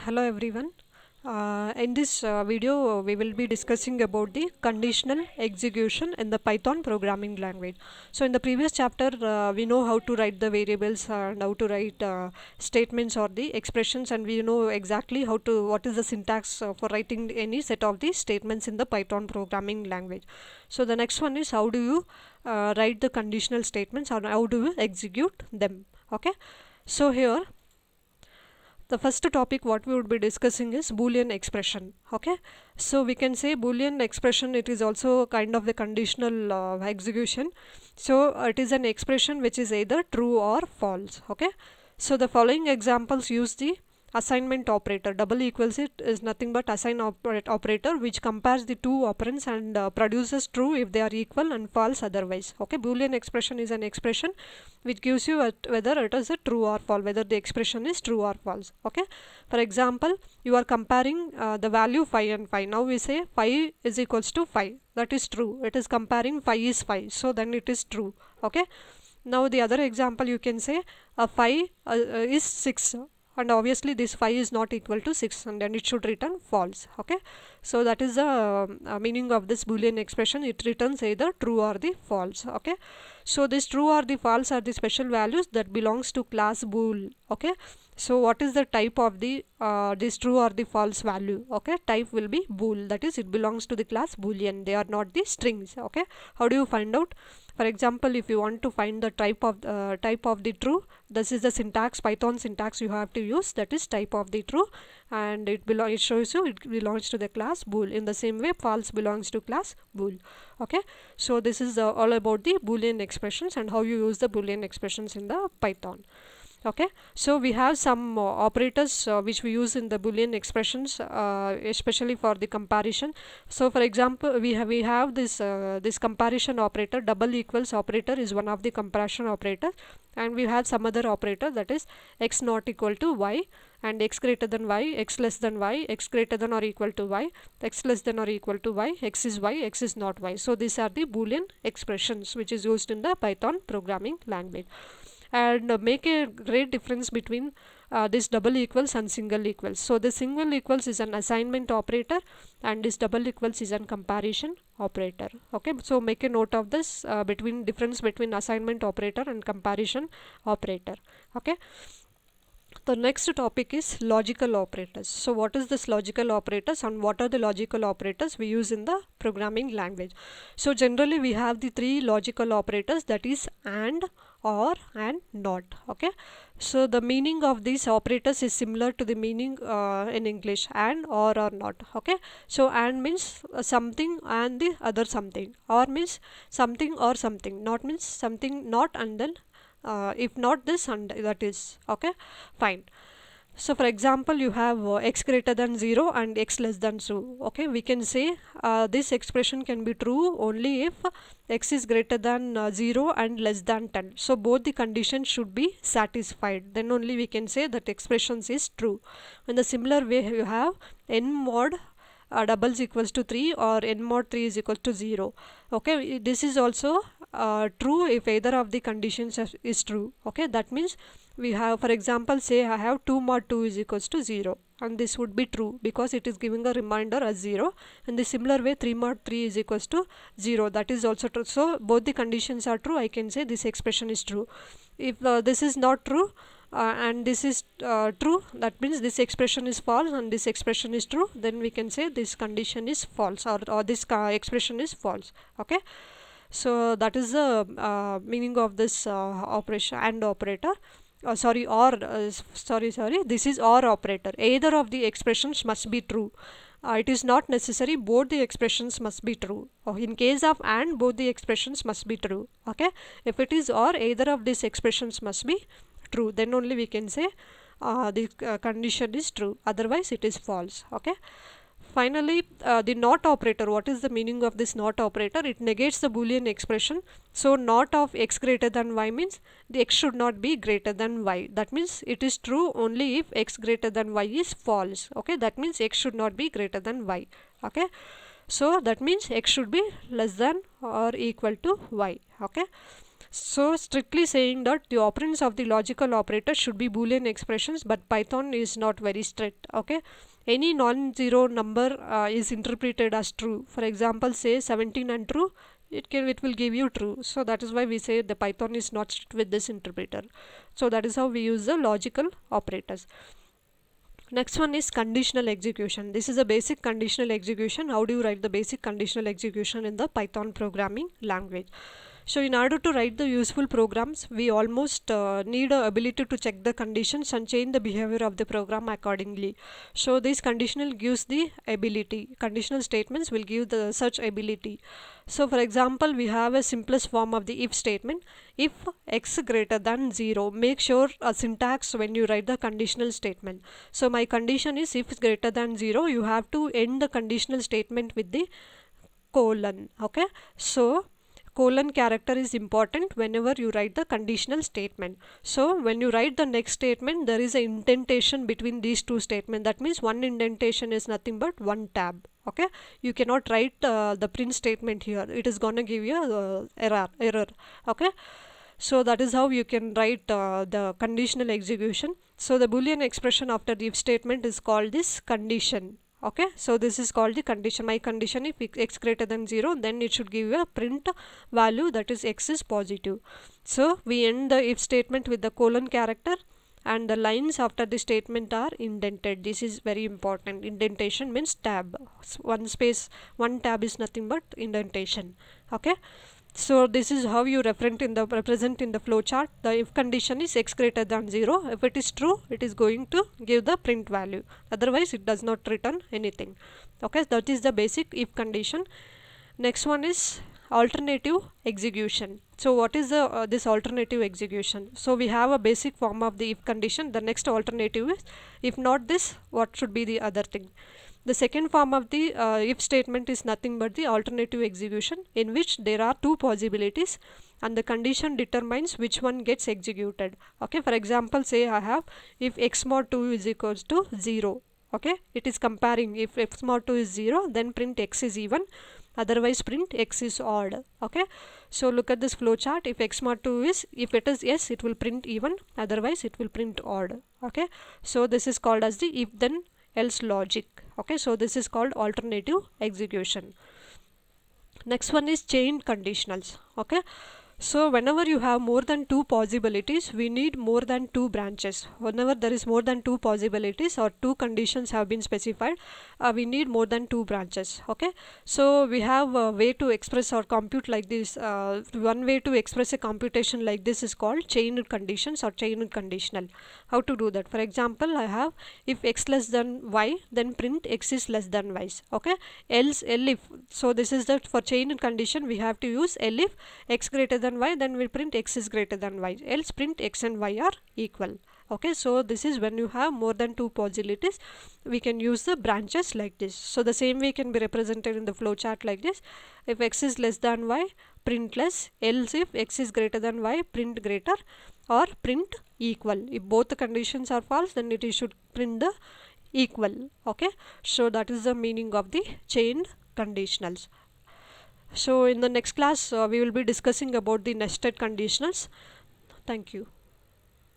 Hello everyone. In this video, we will be discussing about the conditional execution in the Python programming language. So in the previous chapter, we know how to write the variables and how to write statements or the expressions, and we know exactly what is the syntax for writing any set of the statements in the Python programming language. So the next one is how do you write the conditional statements or how do you execute them. Okay. So here the first topic what we would be discussing is boolean expression. Okay, so we can say boolean expression, it is also kind of the conditional execution. So it is an expression which is either true or false. Okay, so the following examples use the assignment operator. Double equals it is nothing but assign operator which compares the two operands and produces true if they are equal and false otherwise. Okay, boolean expression is an expression which gives you whether it is a true or false, whether the expression is true or false. Okay, for example, you are comparing the value 5 and 5. Now we say 5 is equals to 5, that is true. It is comparing 5 is 5, so then it is true. Okay, now the other example you can say 5 is 6, and obviously this 5 is not equal to 6, and then it should return false. Okay, so that is the meaning of this boolean expression. It returns either true or the false. Okay, so this true or the false are the special values that belongs to class bool. Okay, so what is the type of the this true or the false value? Okay, type will be bool, that is it belongs to the class boolean, they are not the strings. Okay, how do you find out? For example, if you want to find the type of the true, this is the syntax, Python syntax you have to use, that is type of the true, and it shows you it belongs to the class bool. In the same way, false belongs to class bool. Okay, so this is all about the boolean expressions and how you use the boolean expressions in the Python. Okay, so we have some operators which we use in the boolean expressions, especially for the comparison. So for example, we have this comparison operator. Double equals operator is one of the comparison operators, and we have some other operator, that is x not equal to y, and x greater than y, x less than y, x greater than or equal to y, x less than or equal to y, x is y, x is not y. So these are the boolean expressions which is used in the Python programming language, and make a great difference between this double equals and single equals. So the single equals is an assignment operator, and this double equals is an comparison operator. Okay, so make a note of this between difference between assignment operator and comparison operator. Okay, the next topic is logical operators. So what is this logical operators and what are the logical operators we use in the programming language? So generally we have the three logical operators, that is and, or, and not. Okay, so the meaning of these operators is similar to the meaning in English, and, or not. Okay, so and means something and the other something, or means something or something, not means something not and then if not this and that is. Okay, fine. So for example, you have x greater than 0 and x less than 0. Okay, we can say this expression can be true only if x is greater than 0 and less than 10. So both the conditions should be satisfied, then only we can say that expression is true. In the similar way, you have n mod doubles equals to 3 or n mod 3 is equal to 0. Okay, this is also true if either of the conditions is true. Okay, that means we have, for example, say I have 2 mod 2 is equals to 0, and this would be true because it is giving a reminder as 0. In the similar way, 3 mod 3 is equals to 0, that is also true. So both the conditions are true, I can say this expression is true. If this is not true and this is true, that means this expression is false and this expression is true, then we can say this condition is false, or this expression is false. Okay, so that is the meaning of this operation and operator. Sorry, or sorry, this is or operator. Either of the expressions must be true. It is not necessary both the expressions must be true. In case of and, both the expressions must be true. Okay, if it is or, either of these expressions must be true, then only we can say the condition is true, otherwise it is false. Okay, finally the not operator. What is the meaning of this not operator? It negates the boolean expression. So not of x greater than y means the x should not be greater than y. That means it is true only if x greater than y is false. Okay, that means x should not be greater than y. Okay, so that means x should be less than or equal to y. Okay, So strictly saying that the operands of the logical operator should be Boolean expressions, but Python is not very strict. Okay, any non-zero number is interpreted as true. For example, say 17 and true, it will give you true. So that is why we say the Python is not strict with this interpreter. So that is how we use the logical operators. Next one is conditional execution. This is a basic conditional execution. How do you write the basic conditional execution in the Python programming language? So in order to write the useful programs, we almost need a ability to check the conditions and change the behavior of the program accordingly. So this conditional gives the ability. Conditional statements will give the such ability. So for example, we have a simplest form of the if statement. If x greater than 0, make sure a syntax when you write the conditional statement. So my condition is if greater than 0, you have to end the conditional statement with the colon. Okay, so colon character is important whenever you write the conditional statement. So when you write the next statement, there is an indentation between these two statements. That means one indentation is nothing but one tab. Okay, you cannot write the print statement here. It is gonna give you error. Okay, so that is how you can write the conditional execution. So the Boolean expression after the if statement is called this condition. Okay, so this is called the condition. My condition, if x greater than 0, then it should give you a print value, that is x is positive. So we end the if statement with the colon character, and the lines after the statement are indented. This is very important. Indentation means tab. One space, one tab is nothing but indentation. Okay, so this is how you represent in the flowchart. The if condition is x greater than 0. If it is true, it is going to give the print value. Otherwise, it does not return anything. Okay, that is the basic if condition. Next one is alternative execution. So what is the this alternative execution? So we have a basic form of the if condition. The next alternative is, if not this, what should be the other thing? The second form of the if statement is nothing but the alternative execution, in which there are two possibilities and the condition determines which one gets executed. Okay, for example, say I have if x mod 2 is equals to 0. Okay, it is comparing. If x mod 2 is 0, then print x is even, otherwise print x is odd. Okay, so look at this flowchart. If x mod 2 is, if it is yes, it will print even, otherwise it will print odd. Okay, so this is called as the if then else logic. Okay, so this is called alternative execution. Next one is chained conditionals. Okay, so whenever you have more than two possibilities, we need more than two branches. Whenever there is more than two possibilities or two conditions have been specified, we need more than two branches. Okay, so we have a way to express or compute like this. One way to express a computation like this is called chained conditions or chained conditional. How to do that? For example, I have if x less than y, then print x is less than y. Okay, else elif. So this is that for chained condition we have to use elif x greater than y, then we print x is greater than y, else print x and y are equal. Okay, so this is when you have more than two possibilities, we can use the branches like this. So the same way can be represented in the flowchart like this. If x is less than y, print less, else if x is greater than y, print greater, or print equal. If both the conditions are false, then it should print the equal. Okay, so that is the meaning of the chained conditionals. So in the next class we will be discussing about the nested conditionals. Thank you.